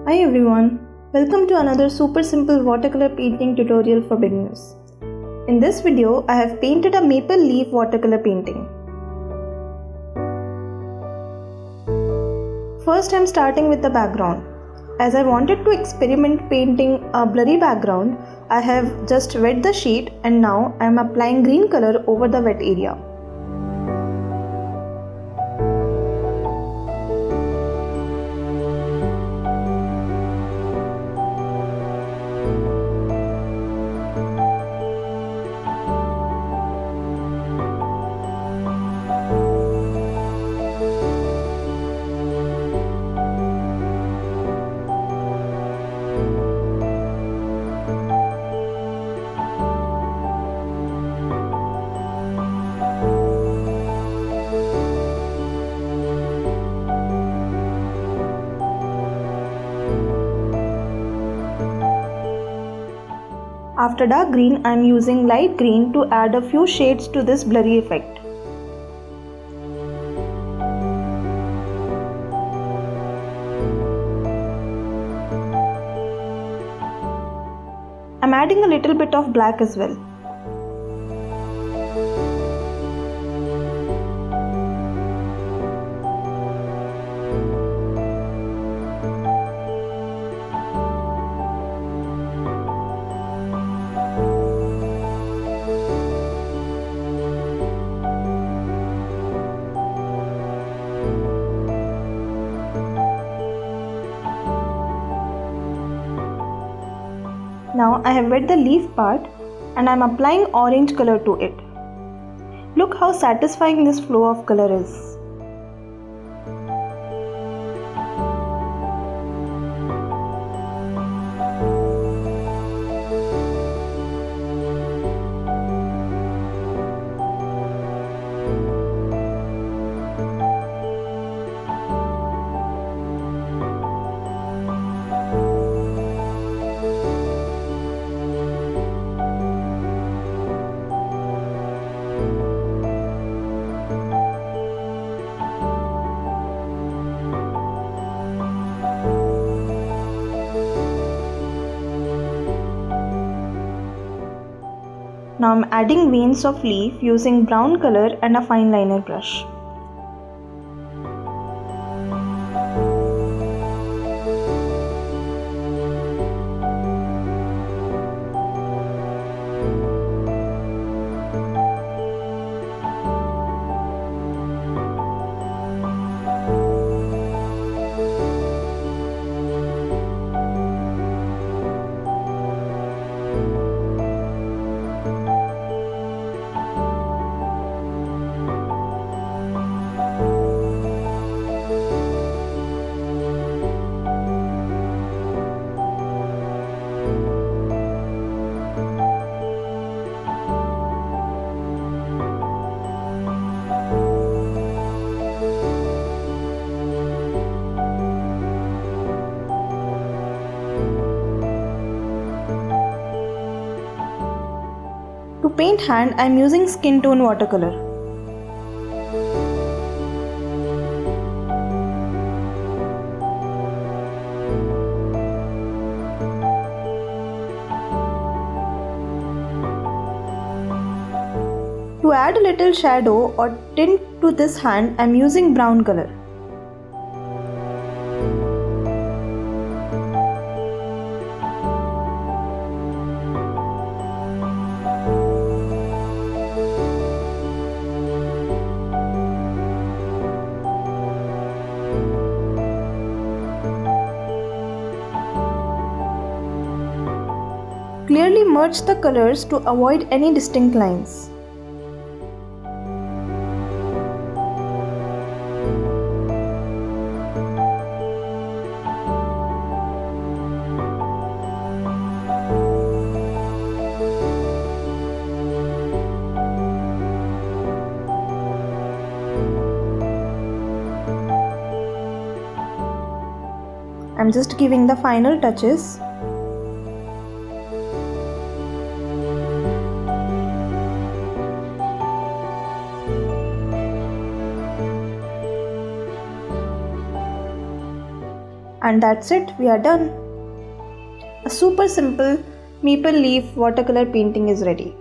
Hi everyone, welcome to another super simple watercolor painting tutorial for beginners. In this video, I have painted a maple leaf watercolor painting. First, I am starting with the background. As I wanted to experiment painting a blurry background, I have just wet the sheet and now I am applying green color over the wet area. After dark green, I am using light green to add a few shades to this blurry effect. I am adding a little bit of black as well. Now I have wet the leaf part and I am applying orange color to it. Look how satisfying this flow of color is. Now I am adding veins of leaf using brown color and a fine liner brush. To paint hand, I am using skin tone watercolor. To add a little shadow or tint to this hand, I am using brown color. Clearly merge the colors to avoid any distinct lines. I'm just giving the final touches. And that's it, we are done. A super simple maple leaf watercolor painting is ready.